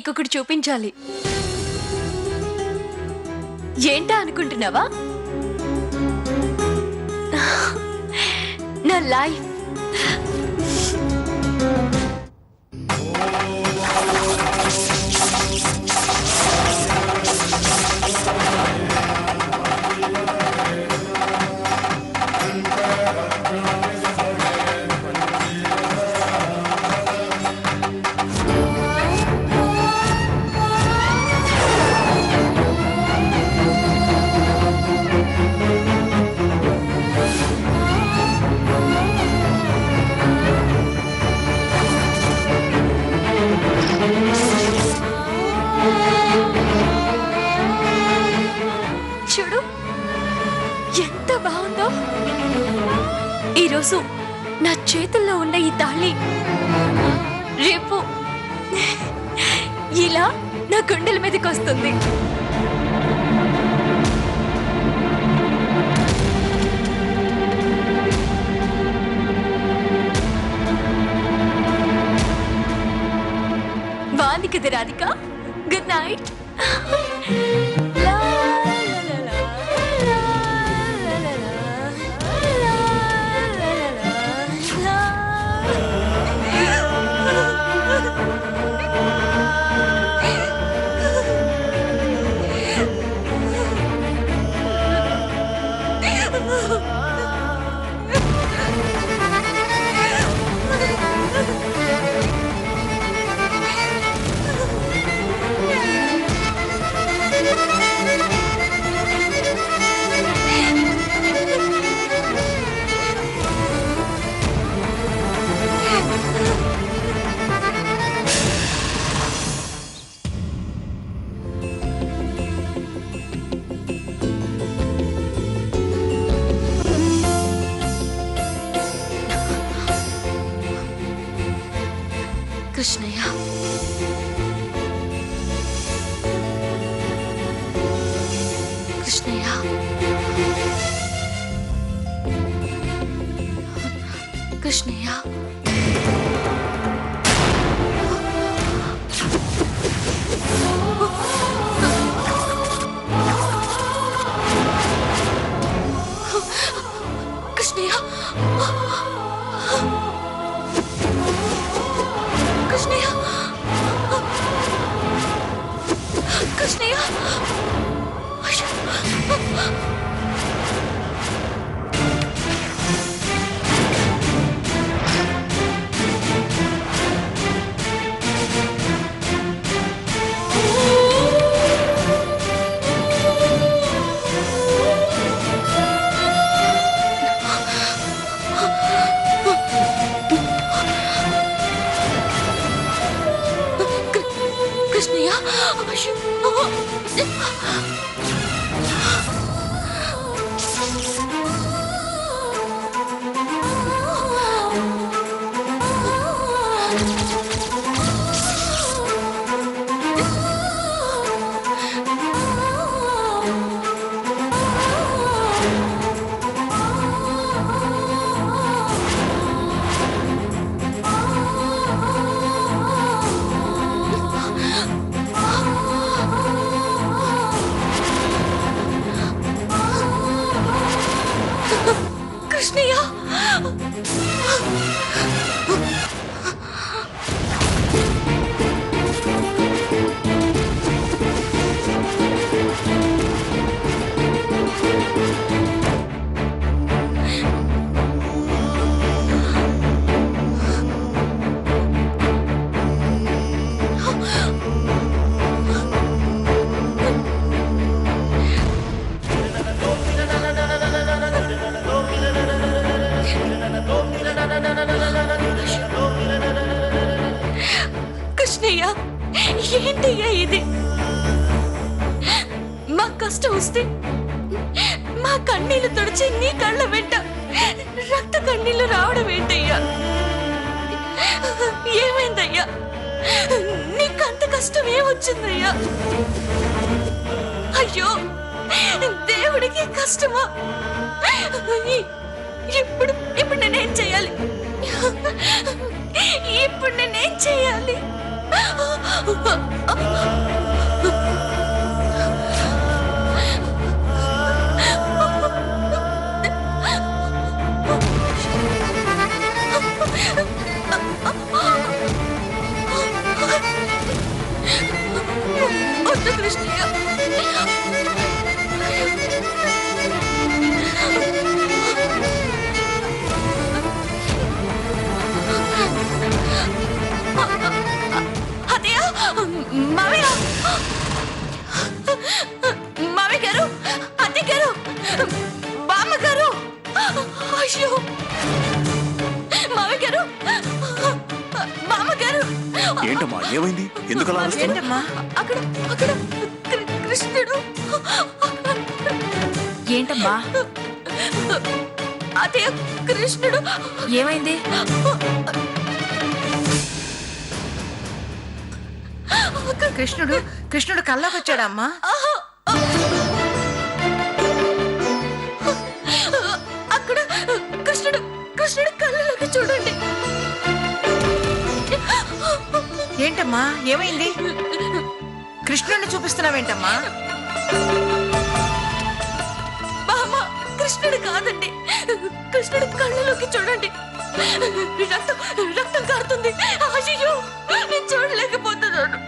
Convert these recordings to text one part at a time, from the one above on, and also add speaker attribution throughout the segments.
Speaker 1: నీకొకటి చూపించాలి. ఏంటా అనుకుంటున్నావా? నా లైఫ్. చూడు ఎంత బాగుందో. ఈరోజు నా చేతుల్లో ఉన్న ఈ తాళి రేపు ఇలా నా గుండెల మీదకి వస్తుంది. బాగుంది కదా రాధిక? Good night. కృష్ణయ్య, కృష్ణయ్య, కృష్ణయ్య, కృష్ణయ్య, కృష్ణయ్య, కృష్ణయ్య, కృష్ణయ్య, కృష్ణయ్య, కృష్ణయ్య, ఏంటయ్యా ఇది? మా కష్టం వస్తే మా కన్నీళ్లు తుడిచి నీ కళ్ళ వెంట రక్త కన్నీళ్లు రావడం ఏంటయ్యా? ఏమైందయ్యా? నీకంత కష్టం ఏమొచ్చిందయ్యా? అయ్యో, దేవుడికి కష్టమా? ఇప్పుడు నేనేం చేయాలి? ఇప్పుడు నేనేం చేయాలి? వద్దు కృష్ణయ్య. అత్తయ్య, మావయ్య, మావయ్య గారు, అత్తయ్య గారు, బామ్మ గారు, అయ్యో మావయ్య గారు, బామ్మ గారు.
Speaker 2: ఏంటమ్మా ఏమైంది? ఎందుకు అలా అరుస్తున్నావ్?
Speaker 3: ఏంటమ్మా
Speaker 1: అక్కడ అక్కడ కృష్ణుడు.
Speaker 3: ఏంటమ్మా
Speaker 1: అదే కృష్ణుడు.
Speaker 3: ఏమైంది? కృష్ణుడు కృష్ణుడు కల్లోకి వచ్చాడమ్మా.
Speaker 1: అక్కడ కృష్ణుడు కృష్ణుడు కళ్ళలోకి చూడండి.
Speaker 3: ఏంటమ్మా ఏమైంది? కృష్ణుడిని చూపిస్తున్నావేంటమ్మా?
Speaker 1: బామ్మ, కృష్ణుడు కాదండి, కృష్ణుడు కళ్ళలోకి చూడండి. రక్తం రక్తం కారుతుంది. అయ్యో, నేను చూడలేకపోతున్నాను.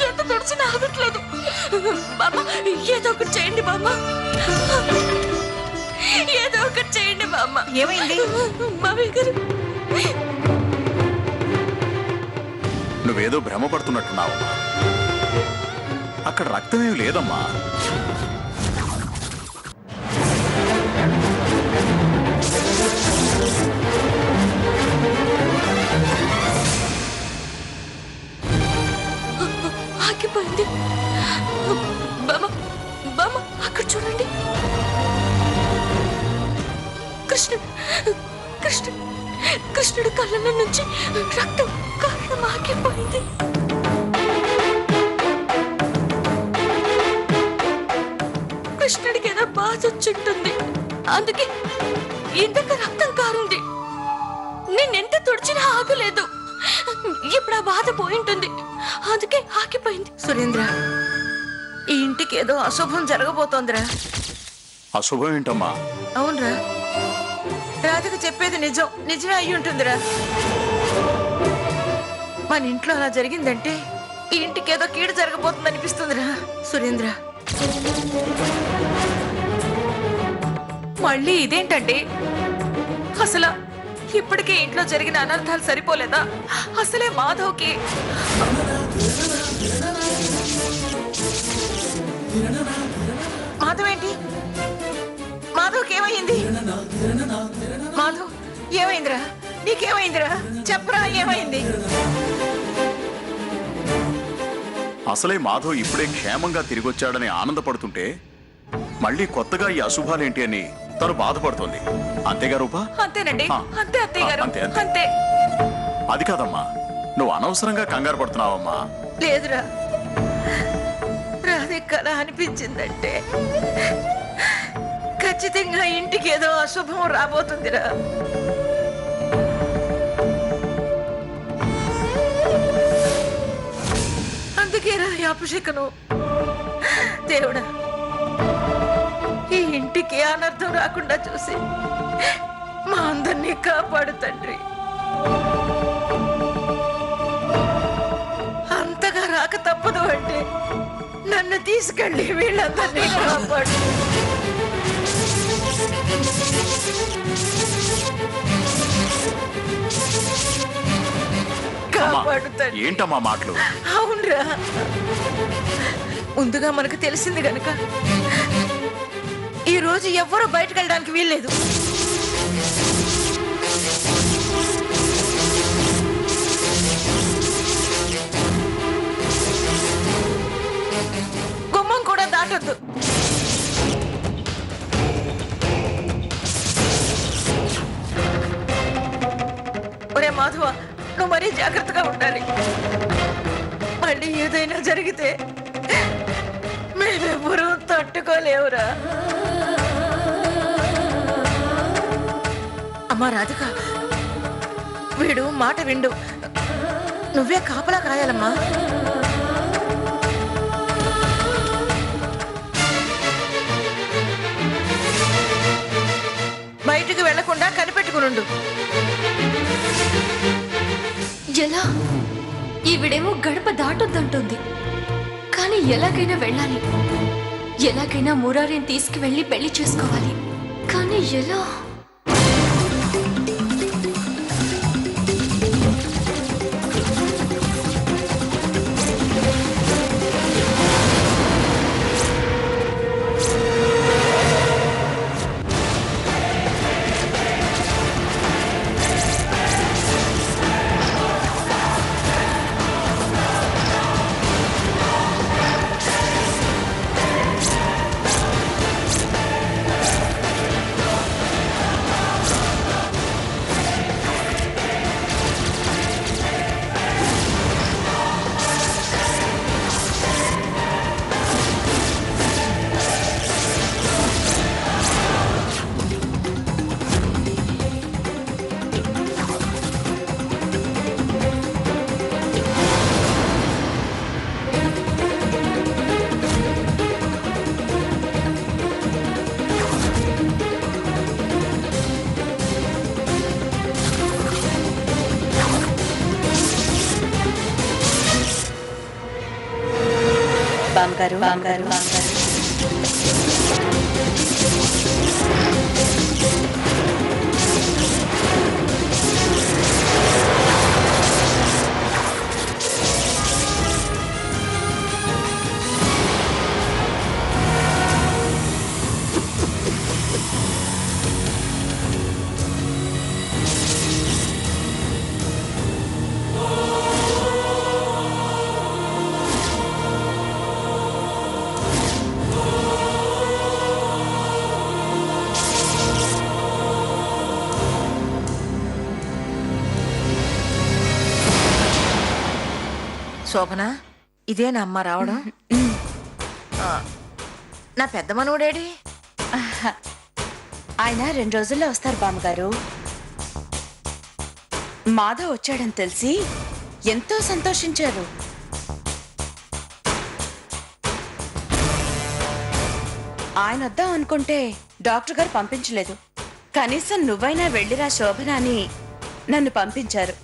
Speaker 1: ఎంత తుడిచినా ఆగట్లేదు. బామ్మ, ఏదో ఒకటి చేయండి బామ్మ, ఏదో ఒకటి చేయండి బామ్మ.
Speaker 3: ఏమైంది?
Speaker 1: మామయ్య గారు,
Speaker 2: నువ్వేదో భ్రమపడుతున్నట్టున్నావమ్మా. అక్కడ రక్తమేమి లేదమ్మా.
Speaker 1: ఆగిపోయింది. బామ్మ, బామ్మ, అక్కడ చూడండి. కృష్ణుడు కృష్ణుడు కృష్ణుడు కళ్ళలో నుంచి రక్తం కారణం ఆగిపోయింది. కృష్ణుడికి ఏదో బాధ వచ్చింటుంది, అందుకే ఇంతకు రక్తం కారుంది. నేనెంత తుడిచినా ఆగలేదు. ఇప్పుడు ఆ బాధ పోయింటుంది, అందుకే ఆగిపోయింది.
Speaker 3: సురేంద్ర, ఈ ఇంటికి ఏదో అశుభం జరగబోతోందిరా.
Speaker 2: అశుభం ఏంటమ్మా?
Speaker 3: అవునరా, రాధిక చెప్పేది నిజమే అయి ఉంటుందిరా. మన ఇంట్లో అలా జరిగిందంటే ఈ ఇంటికి ఏదో కీడు జరగబోతుంది అనిపిస్తుందిరా. సురేంద్ర, మళ్ళీ ఇదేంటండి? అసలు ఇప్పటికే ఇంట్లో జరిగిన అనర్థాలు సరిపోలేదా? అసలే మాధవ్కి మాధవ్ ఏంటి? మాధవ్కి ఏమైంది? మాధవ్ ఏమైందిరా? నీకేమైందిరా? చెప్పరా, ఏమైంది?
Speaker 2: అసలే మాధవ్ ఇప్పుడే క్షేమంగా తిరిగొచ్చాడని ఆనందపడుతుంటే మళ్ళీ కొత్తగా ఈ అశుభాలేంటి అని తను బాధపడుతోంది. అంతేగా రూపా?
Speaker 3: అంతేనండి,
Speaker 2: ఆ.
Speaker 3: అంతే అత్తయ్య గారు,
Speaker 2: అంతే, అంతే.
Speaker 3: అంతే.
Speaker 2: అది కాదమ్మా, నువ్వు అనవసరంగా కంగారు పడుతున్నావమ్మా.
Speaker 3: లేదురా, రాధిక అలా అనిపించిందంటే ఖచ్చితంగా ఇంటికి ఏదో అశుభం రాబోతుందిరా. అందుకేరా ఈ అభిషేకను. దేవుడా, ఈ ఇంటికి అనర్థం రాకుండా చూసి మా అందరినీ కాపాడు తండ్రి. అంతగా రాక తప్పదు అంటే నన్ను తీసుకెళ్ళి వీళ్ళందరినీ కాపాడు. కాపాడు తండ్రి.
Speaker 2: ఏంటమ్మా మాటలు?
Speaker 3: అవునరా, ముందుగా మనకు తెలిసింది గనుక ఈ రోజు ఎవ్వరూ బయటకు వెళ్ళడానికి వీల్లేదు. గుమ్మం కూడా దాటొద్దు. ఒరే మాధవ, నువ్వు మరీ జాగ్రత్తగా ఉండాలి. మళ్ళీ ఏదైనా జరిగితే మేమెవ్వరూ తట్టుకోలేవురా. అమ్మా రాధిక, వీడు మాట విండు. నువ్వే కాపలా కాయాలమ్మా. బయటికి వెళ్లకుండా కనిపెట్టుకునుండు.
Speaker 1: ఎలా? ఈవిడేమో గడప దాటొద్దంటుంది, కానీ ఎలాగైనా వెళ్ళాలి. ఎలాగైనా మురారిని తీసుకువెళ్ళి పెళ్లి చేసుకోవాలి. కానీ ఎలా?
Speaker 4: బామ్గారు
Speaker 3: శోభన, ఇదేనా అమ్మ రావడం? నా పెద్ద మనవడేడి?
Speaker 4: ఆయన 2 రోజుల్లో వస్తారు బామ్మగారు. మాధవ్ వచ్చాడని తెలిసి ఎంతో సంతోషించారు. ఆయన వద్దాం అనుకుంటే డాక్టర్ గారు పంపించలేదు. కనీసం నువ్వైనా వెళ్ళిరా శోభన అని నన్ను పంపించారు.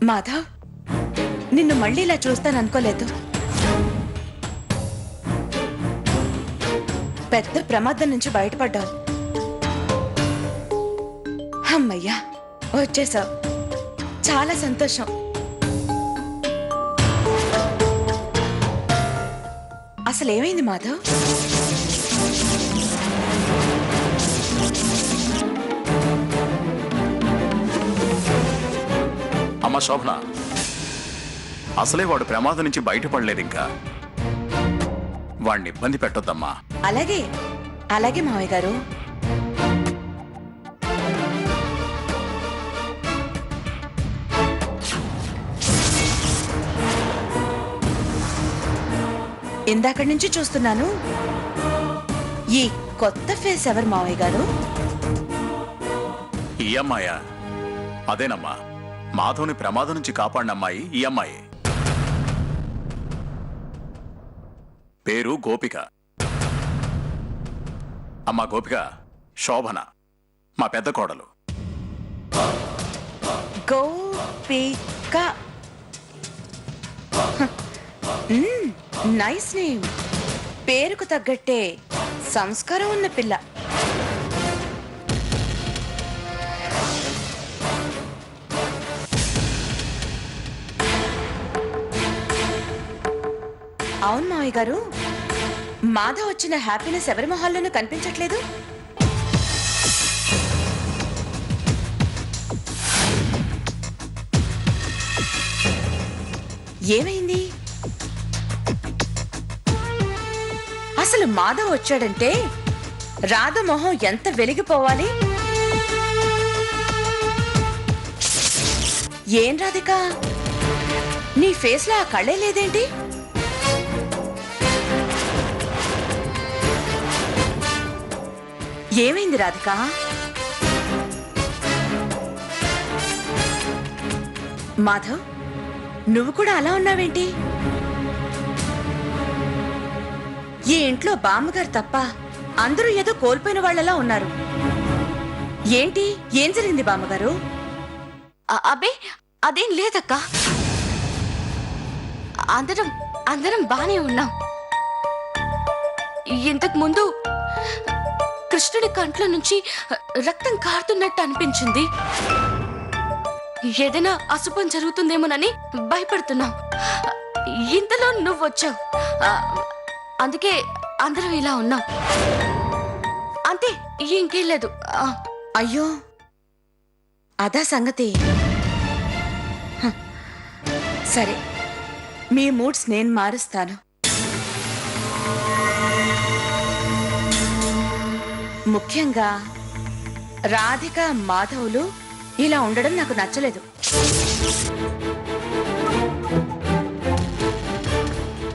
Speaker 4: మాధవ్, నిన్ను మళ్ళీ ఇలా చూస్తాననుకోలేదు. పెద్ద ప్రమాదం నుంచి బయటపడ్డావు. అమ్మయ్యా, వచ్చేసావు. చాలా సంతోషం. అసలేమైంది మాధవ్?
Speaker 2: అమ్మ శోభన, అసలే వాడు ప్రమాదం నుంచి బయటపడలేదు. ఇంకా వాడిని ఇబ్బంది పెట్టొద్దమ్మా.
Speaker 4: అలాగే అలాగే మావయ్య గారు. ఇందాక నుంచి చూస్తున్నాను. ఈ కొత్త ఫేస్ ఎవరు మావయ్య గారు?
Speaker 2: ఈ అమ్మాయా? అదేనమ్మా, మాధవ్ని ప్రమాదం నుంచి కాపాడిన అమ్మాయి ఈ అమ్మాయి. పేరు గోపిక. అమ్మా గోపిక, శోభన మా పెద్ద కోడలు.
Speaker 4: గోపిక, నైస్ నేమ్. పేరుకు తగ్గట్టే సంస్కారం ఉన్న పిల్ల. అవును మావయ్య గారు, మాధవ్ వచ్చిన హ్యాపీనెస్ ఎవరి మొహాల్లోనూ కనిపించట్లేదు. ఏమైంది? అసలు మాధవ్ వచ్చాడంటే రాధ మొహం ఎంత వెలిగిపోవాలి. ఏం రాధిక నీ ఫేస్ లో ఆ కళ్ళే లేదేంటి? ఏమైంది రాధిక? మాధవ్, నువ్వు కూడా అలా ఉన్నావేంటి? ఈ ఇంట్లో బామ్మగారు తప్ప అందరూ ఏదో కోల్పోయిన వాళ్ళలా ఉన్నారు. ఏంటి, ఏం జరిగింది బామ్మగారు?
Speaker 1: అబ్బే అదేం లేదక్క. అందరం అందరం బానే ఉన్నాం. ఇంతకు ముందు కృష్ణుడి కంట్లో నుంచి రక్తం కారుతున్నట్టు అనిపించింది. ఏదైనా అశుభం జరుగుతుందేమోనని భయపడుతున్నాం. ఇంతలో నువ్వు వచ్చావు. అందుకే అందరం ఇలా ఉన్నాం. అంతే, ఇంకేం లేదు.
Speaker 4: అయ్యో, అదా సంగతి. హ, సరే, మీ మూడ్స్ నేను మారుస్తాను. ముఖ్యంగా రాధిక మాధవులు ఇలా ఉండడం నాకు నచ్చలేదు.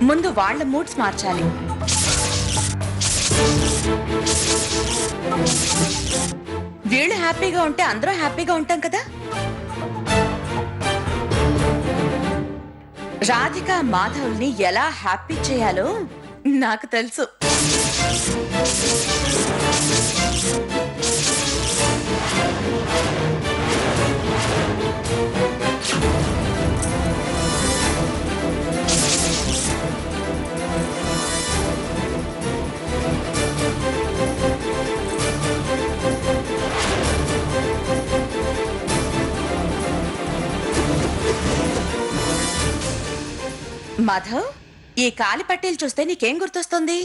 Speaker 4: ముందు వాళ్ళ మూడ్స్ మార్చాలి. వీళ్ళు హ్యాపీగా ఉంటే అందరూ హ్యాపీగా ఉంటాం కదా. రాధిక మాధవుల్ని ఎలా హ్యాపీ చేయాలో నాకు తెలుసు. మాధవ్, ఈ కాలి పట్టీలు చూస్తే నీకేం గుర్తొస్తుంది?